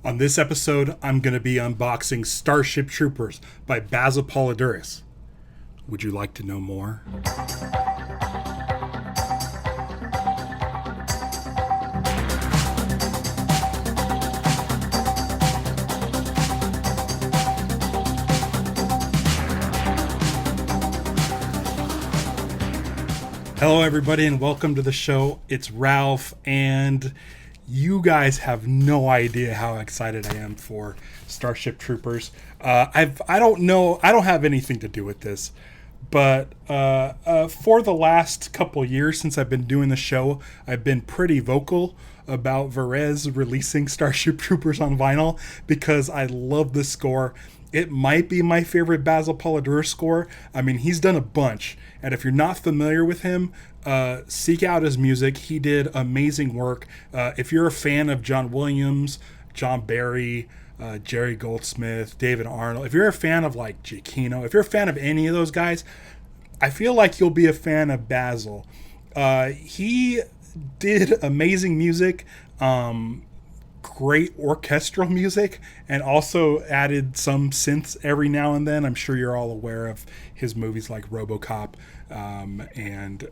On this episode, I'm going to be unboxing Starship Troopers by Basil Poledouris. Would you like to know more? Hello, everybody, and welcome to the show. It's Ralph, and you guys have no idea how excited I am for Starship Troopers. I don't have anything to do with this, but for the last couple years since I've been doing the show, I've been pretty vocal about Varèse releasing Starship Troopers on vinyl because I love the score. It might be my favorite Basil Poledouris score. I mean, he's done a bunch, and if you're not familiar with him, seek out his music. He did amazing work. If you're a fan of John Williams, John Barry, Jerry Goldsmith, David Arnold, if you're a fan of like Giacchino, if you're a fan of any of those guys, I feel like you'll be a fan of Basil. He did amazing music, great orchestral music, and also added some synths every now and then. I'm sure you're all aware of his movies like RoboCop and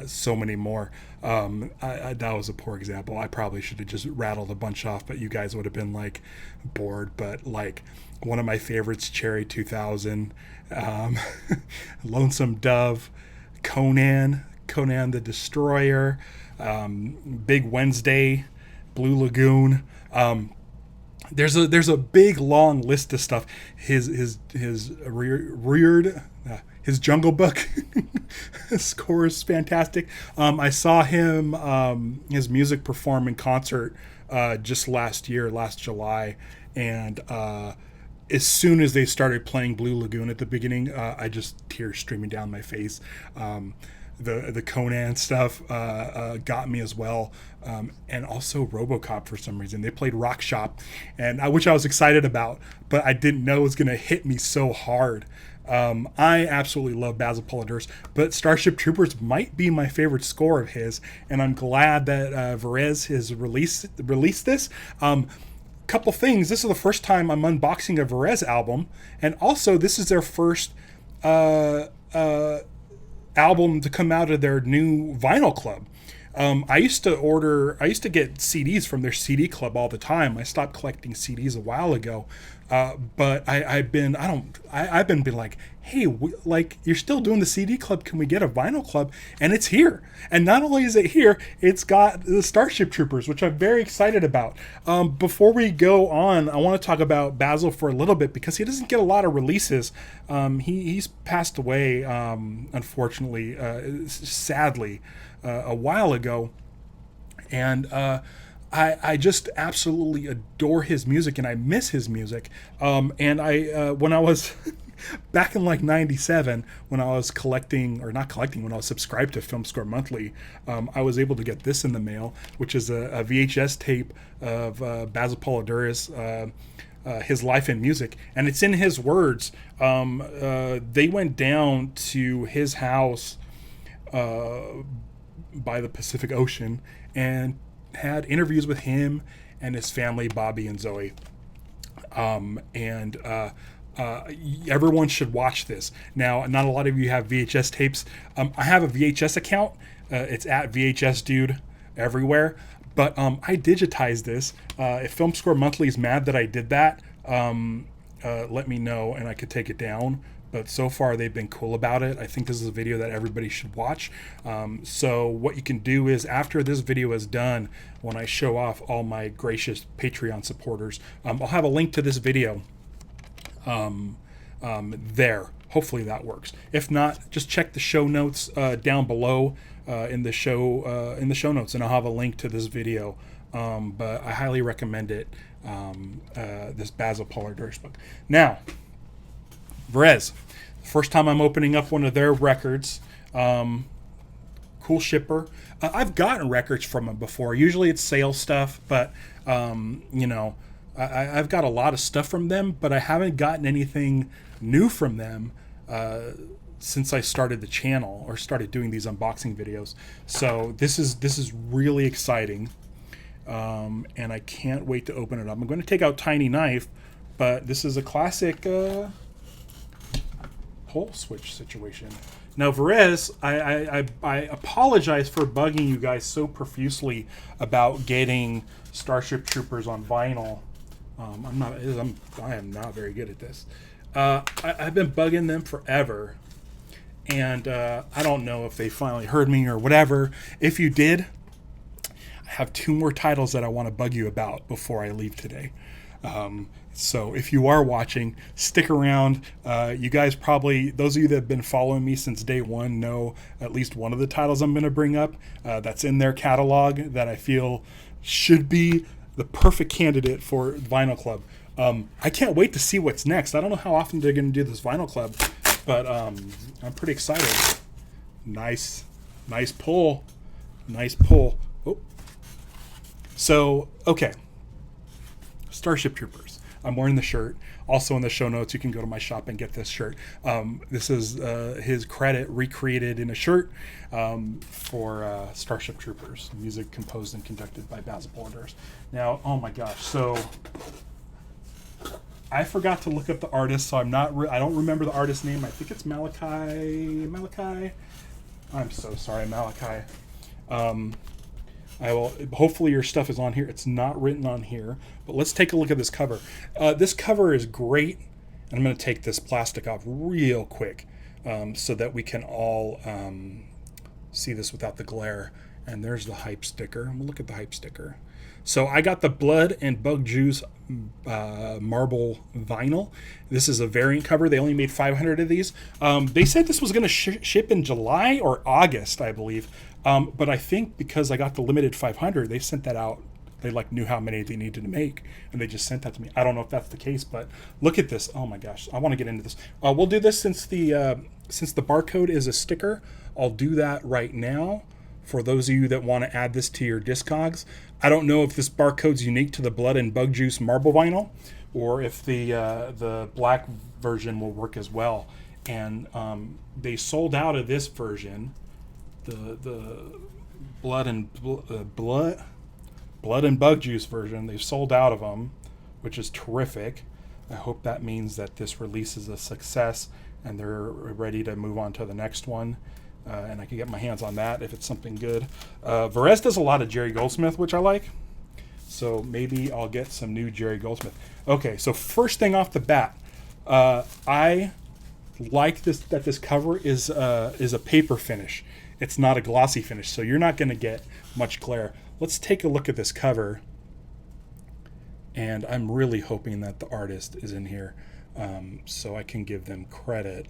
so many more. That was a poor example. I probably should have just rattled a bunch off, but you guys would have been like bored. But like one of my favorites, Cherry 2000, Lonesome Dove, Conan the Destroyer, Big Wednesday, Blue Lagoon. There's a big long list of stuff. His Jungle Book score is fantastic. I saw him his music perform in concert just last July, and as soon as they started playing Blue Lagoon at the beginning, I just tears streaming down my face. The Conan stuff got me as well, and also RoboCop for some reason. They played Rock Shop, and which I was excited about, but I didn't know it was going to hit me so hard. I absolutely love Basil Poledouris, but Starship Troopers might be my favorite score of his, and I'm glad that Varèse has released this. Couple things. This is the first time I'm unboxing a Varèse album, and also this is their first album to come out of their new vinyl club. I used to get CDs from their CD club all the time. I stopped collecting CDs a while ago, but I've been like, hey, like, you're still doing the CD club? Can we get a vinyl club? And it's here. And not only is it here, it's got the Starship Troopers, which I'm very excited about. Before we go on, I want to talk about Basil for a little bit because he doesn't get a lot of releases. He's passed away, unfortunately, sadly, a while ago. And I just absolutely adore his music, and I miss his music. And when I was back in like 97, when I was when I was subscribed to Film Score Monthly, I was able to get this in the mail, which is a VHS tape of Basil Poledouris, his life and music. And it's in his words. They went down to his house by the Pacific Ocean and had interviews with him and his family, Bobby and Zoe. Everyone should watch this. Now, not a lot of you have VHS tapes. I have a VHS account. It's at VHS Dude everywhere. But I digitized this. If Film Score Monthly is mad that I did that, let me know and I could take it down. But so far, they've been cool about it. I think this is a video that everybody should watch. So what you can do is, after this video is done, when I show off all my gracious Patreon supporters, I'll have a link to this video there. Hopefully that works. If not, just check the show notes down below in the show notes, and I'll have a link to this video. But I highly recommend it. This Basil Poledouris book. Now, Varèse. First time I'm opening up one of their records. Cool shipper. I've gotten records from them before. Usually it's sales stuff, but I've got a lot of stuff from them, but I haven't gotten anything new from them since I started the channel or started doing these unboxing videos. So this is really exciting. and I can't wait to open it up. I'm going to take out Tiny Knife, but this is a classic pole switch situation. Now, Varèse, I apologize for bugging you guys so profusely about getting Starship Troopers on vinyl. I am not very good at this. I've been bugging them forever, and I don't know if they finally heard me or whatever. If you did, I have 2 more titles that I want to bug you about before I leave today. So if you are watching, stick around. You guys probably, those of you that have been following me since day one, know at least one of the titles I'm going to bring up that's in their catalog that I feel should be the perfect candidate for Vinyl Club. I can't wait to see what's next. I don't know how often they're going to do this Vinyl Club, but I'm pretty excited. Nice pull. Nice pull. Oh. So, okay. Starship Troopers. I'm wearing the shirt. Also in the show notes, you can go to my shop and get this shirt. This is his credit recreated in a shirt for Starship Troopers. Music composed and conducted by Basil Poledouris. Now, oh my gosh, so I forgot to look up the artist, so I don't remember the artist's name. I think it's Malachi. I'm so sorry, Malachi. I will. Hopefully your stuff is on here. It's not written on here, but let's take a look at this cover. This cover is great, and I'm going to take this plastic off real quick so that we can all see this without the glare. And there's the hype sticker. I'm going to look at the hype sticker. So I got the Blood and Bug Juice marble vinyl. This is a variant cover. They only made 500 of these. They said this was going to ship in July or August, I believe. But I think because I got the limited 500, they sent that out. They knew how many they needed to make, and they just sent that to me. I don't know if that's the case, but look at this. Oh my gosh, I want to get into this. We'll do this since the barcode is a sticker. I'll do that right now for those of you that want to add this to your Discogs. I don't know if this barcode's unique to the Blood and Bug Juice marble vinyl, or if the black version will work as well. And they sold out of this version. The blood and Bug Juice version, they've sold out of them, which is terrific. I hope that means that this release is a success and they're ready to move on to the next one, and I can get my hands on that if it's something good. Varèse does a lot of Jerry Goldsmith, which I like, so maybe I'll get some new Jerry Goldsmith. Okay, so first thing off the bat, I like that this cover is a paper finish. It's not a glossy finish, so you're not going to get much glare. Let's take a look at this cover, and I'm really hoping that the artist is in here so I can give them credit.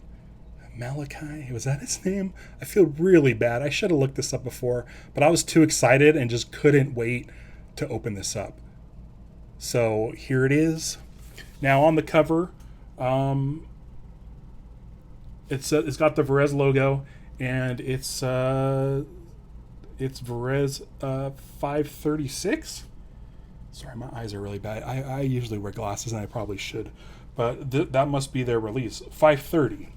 Malachi, was that his name? I feel really bad. I should have looked this up before, but I was too excited and just couldn't wait to open this up. So here it is. Now on the cover, it's got the Varèse logo. And it's Varèse 536. Sorry, my eyes are really bad. I usually wear glasses, and I probably should. But that must be their release, 530.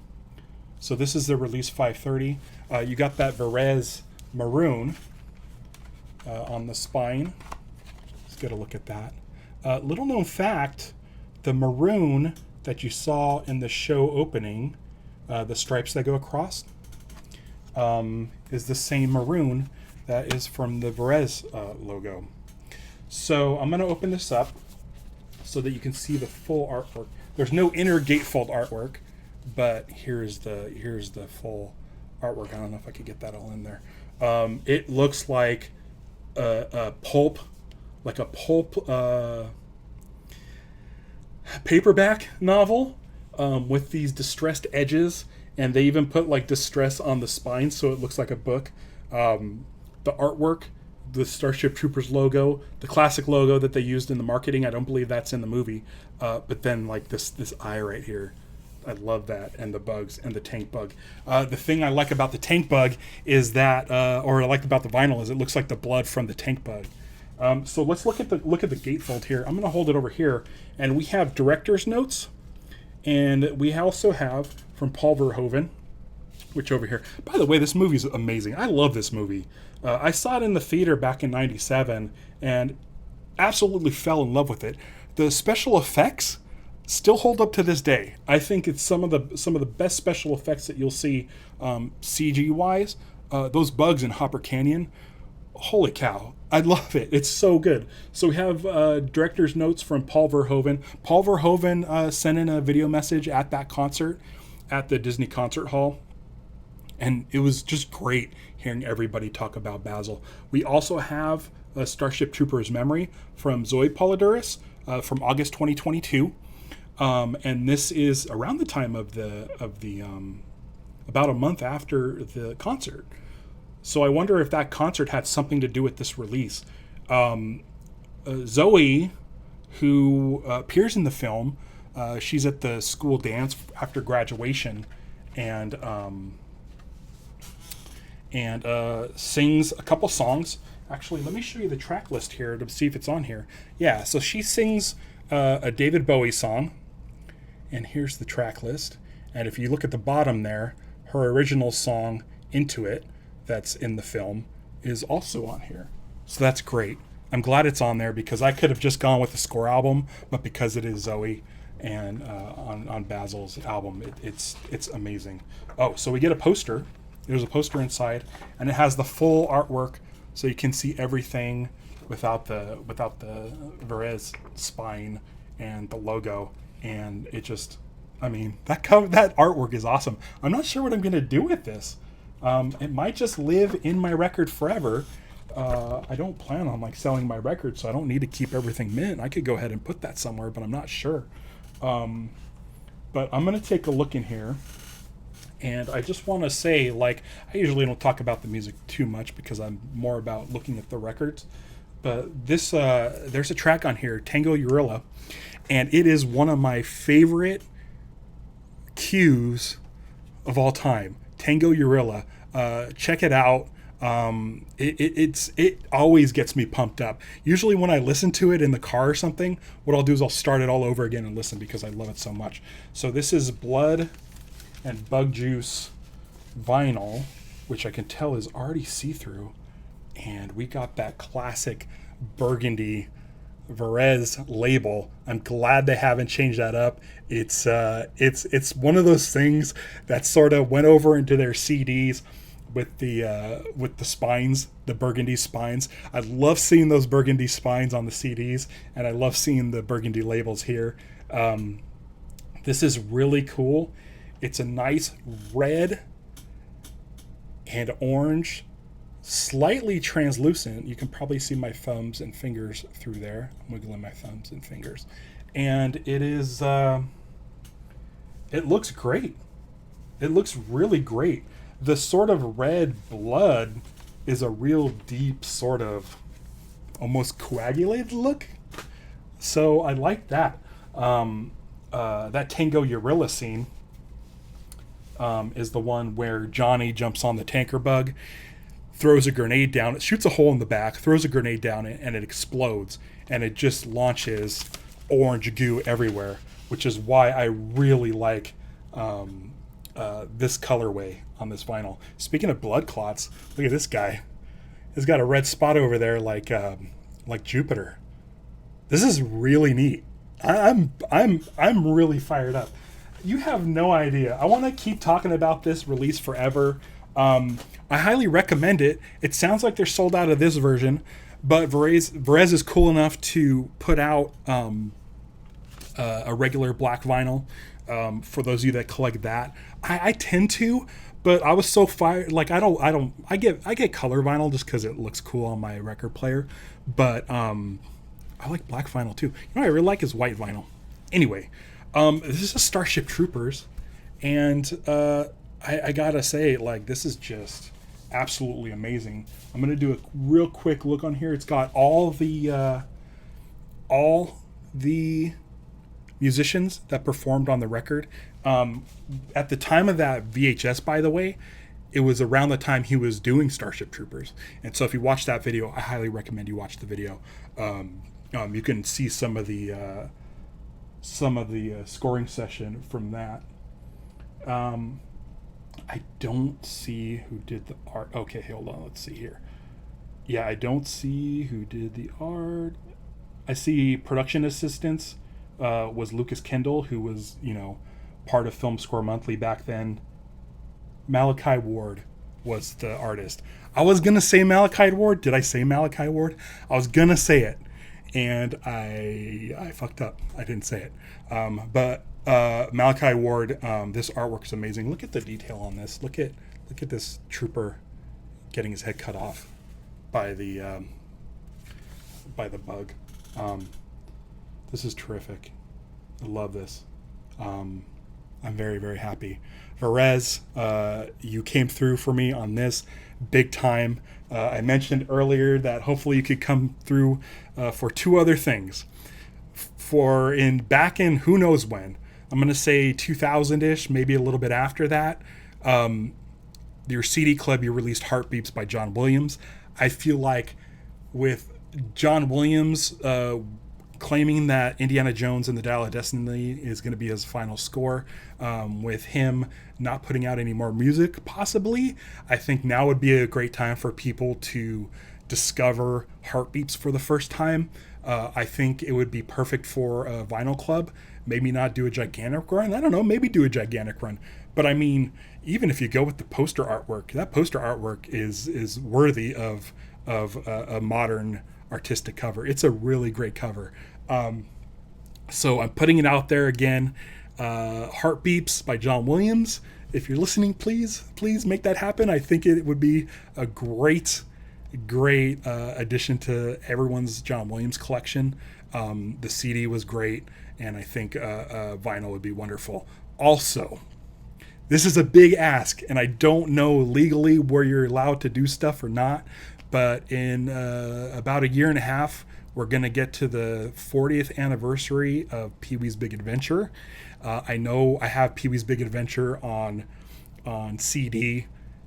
So this is the release 530. You got that Varèse maroon on the spine. Let's get a look at that. Little known fact, the maroon that you saw in the show opening, the stripes that go across, is the same maroon that is from the Varèse logo. So I'm going to open this up so that you can see the full artwork. There's no inner gatefold artwork, but here's the full artwork. I don't know if I could get that all in there. It looks like a pulp paperback novel with these distressed edges. And they even put distress on the spine, so it looks like a book. The artwork, the Starship Troopers logo, the classic logo that they used in the marketing. I don't believe that's in the movie. But then this eye right here, I love that, and the bugs and the tank bug. The thing I like about the tank bug is that, or I like about the vinyl, is it looks like the blood from the tank bug. So let's look at the gatefold here. I'm going to hold it over here, and we have director's notes, and we also have from Paul Verhoeven, switch over here. By the way, this movie's amazing. I love this movie. I saw it in the theater back in '97 and absolutely fell in love with it. The special effects still hold up to this day. I think it's some of the best special effects that you'll see, CG wise. Those bugs in Hopper Canyon, holy cow, I love it. It's so good. So we have director's notes from Paul Verhoeven. Paul Verhoeven sent in a video message at that concert at the Disney Concert Hall, and it was just great hearing everybody talk about Basil. We also have a Starship Troopers memory from Zoe Poledouris from August 2022. And this is around the time of the about a month after the concert. So I wonder if that concert had something to do with this release. Zoe, who appears in the film, she's at the school dance after graduation, and sings a couple songs. Actually, let me show you the track list here to see if it's on here. Yeah, so she sings a David Bowie song, and here's the track list. And if you look at the bottom there, her original song, Into It, that's in the film, is also on here. So that's great. I'm glad it's on there because I could have just gone with the score album, but because it is Zoe and on Basil's album, it's amazing. Oh, so we get a poster. There's a poster inside, and it has the full artwork, so you can see everything without the Varèse spine and the logo. And it just, I mean, that artwork is awesome. I'm not sure what I'm gonna do with this. It might just live in my record forever. I don't plan on selling my record, so I don't need to keep everything mint. I could go ahead and put that somewhere, but I'm not sure. But I'm gonna take a look in here, and I just want to say, I usually don't talk about the music too much because I'm more about looking at the records. But this, there's a track on here, Tango Urilla, and it is one of my favorite cues of all time. Tango Urilla. Check it out. It always gets me pumped up. Usually when I listen to it in the car or something, what I'll do is I'll start it all over again and listen because I love it so much. So this is Blood and Bug Juice vinyl, which I can tell is already see-through. And we got that classic burgundy Varèse label. I'm glad they haven't changed that up. It's one of those things that sort of went over into their CDs with the spines, the burgundy spines. I love seeing those burgundy spines on the CDs, and I love seeing the burgundy labels here. This is really cool. It's a nice red and orange, slightly translucent. You can probably see my thumbs and fingers through there. I'm wiggling my thumbs and fingers. And it is, it looks great. It looks really great. The sort of red blood is a real deep sort of almost coagulated look. So I like that. That Tango Urilla scene is the one where Johnny jumps on the tanker bug, throws a grenade down, it shoots a hole in the back, throws a grenade down it, and it explodes, and it just launches orange goo everywhere, which is why I really like this colorway on this vinyl. Speaking of blood clots, look at this guy. He's got a red spot over there like Jupiter. This is really neat. I'm really fired up. You have no idea. I want to keep talking about this release forever. I highly recommend it. It sounds like they're sold out of this version, but Varèse is cool enough to put out a regular black vinyl for those of you that collect that. I tend to, but I was so fired. I get color vinyl just because it looks cool on my record player, but I like black vinyl too. You know what I really like is white vinyl. Anyway, this is a Starship Troopers, and I gotta say, this is just absolutely amazing. I'm gonna do a real quick look on here. It's got all the musicians that performed on the record. At the time of that VHS, by the way, it was around the time he was doing Starship Troopers. And so if you watch that video, I highly recommend you watch the video. You can see some of the scoring session from that. I don't see who did the art. Okay, hold on. Let's see here. Yeah, I don't see who did the art. I see production assistants was Lucas Kendall, who was, part of Film Score Monthly back then. Malachi Ward was the artist. I was going to say Malachi Ward. Did I say Malachi Ward? I was going to say it. And I fucked up. I didn't say it. But Malachi Ward, this artwork is amazing. Look at the detail on this. Look at this trooper getting his head cut off by the bug. This is terrific. I love this. I'm very, very happy. Varèse, you came through for me on this big time. I mentioned earlier that hopefully you could come through for two other things. Back in who knows when, I'm going to say 2000-ish, maybe a little bit after that, your CD club, you released Heartbeats by John Williams. I feel like with John Williams claiming that Indiana Jones and the Dial of Destiny is going to be his final score, with him not putting out any more music, possibly, I think now would be a great time for people to discover Heartbeats for the first time. I think it would be perfect for a vinyl club. Maybe not do a gigantic run. I don't know, maybe do a gigantic run. But I mean, even if you go with the poster artwork, that poster artwork is worthy of a modern artistic cover. It's a really great cover. So I'm putting it out there again. Heartbeats by John Williams. If you're listening, please make that happen. I think it would be a great addition to everyone's John Williams collection. The CD was great, and I think vinyl would be wonderful. Also, this is a big ask, and I don't know legally where you're allowed to do stuff or not, but in about a year and a half, we're going to get to the 40th anniversary of Pee-wee's Big Adventure. I know I have Pee-wee's Big Adventure on CD,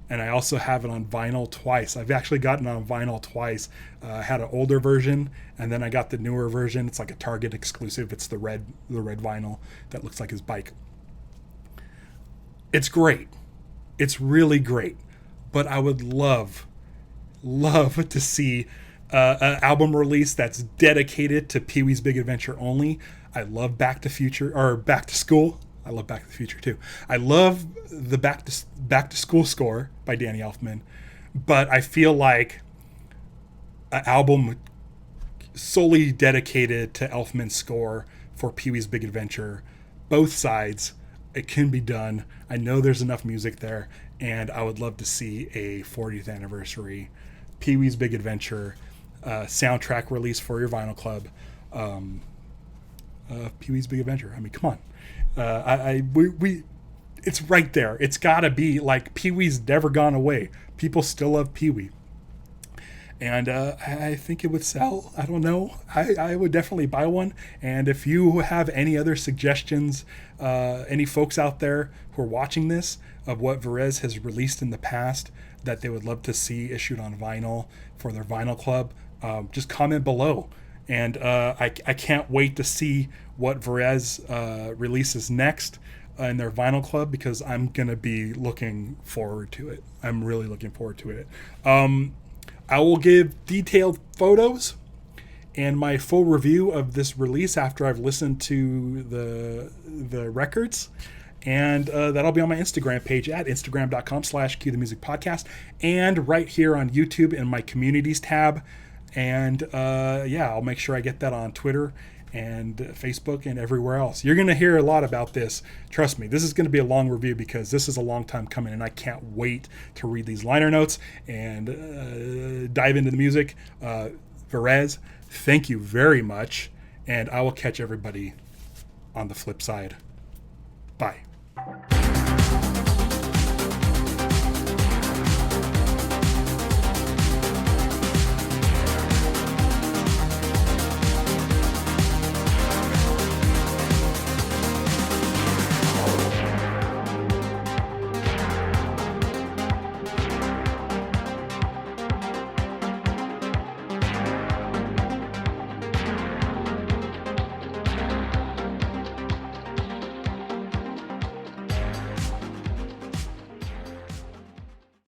and I also have it on vinyl twice. I've actually gotten it on vinyl twice. I had an older version, and then I got the newer version. It's like a Target exclusive. It's the red vinyl that looks like his bike. It's great. It's really great. But I would love to see an album release that's dedicated to Pee-wee's Big Adventure only. I love Back to School. I love Back to the Future too. I love the Back to School score by Danny Elfman, but I feel like an album solely dedicated to Elfman's score for Pee-wee's Big Adventure, both sides, it can be done. I know there's enough music there, and I would love to see a 40th anniversary Pee-wee's Big Adventure soundtrack release for your vinyl club. Pee-wee's Big Adventure. I mean, come on. We it's right there. It's gotta be like Pee-wee's never gone away. People still love Pee-wee. And I think it would sell. I don't know. I would definitely buy one. And if you have any other suggestions, any folks out there who are watching this of what Varèse has released in the past that they would love to see issued on vinyl for their vinyl club, just comment below. And I can't wait to see what Varèse releases next in their vinyl club, because I'm going to be looking forward to it. I'm really looking forward to it. I will give detailed photos and my full review of this release after I've listened to the records. And that'll be on my Instagram page at instagram.com/cuethemusicpodcast, and right here on YouTube in my communities tab. And I'll make sure I get that on Twitter and Facebook and everywhere else. You're going to hear a lot about this. Trust me, this is going to be a long review because this is a long time coming, and I can't wait to read these liner notes and dive into the music. Varèse, thank you very much, and I will catch everybody on the flip side. Bye.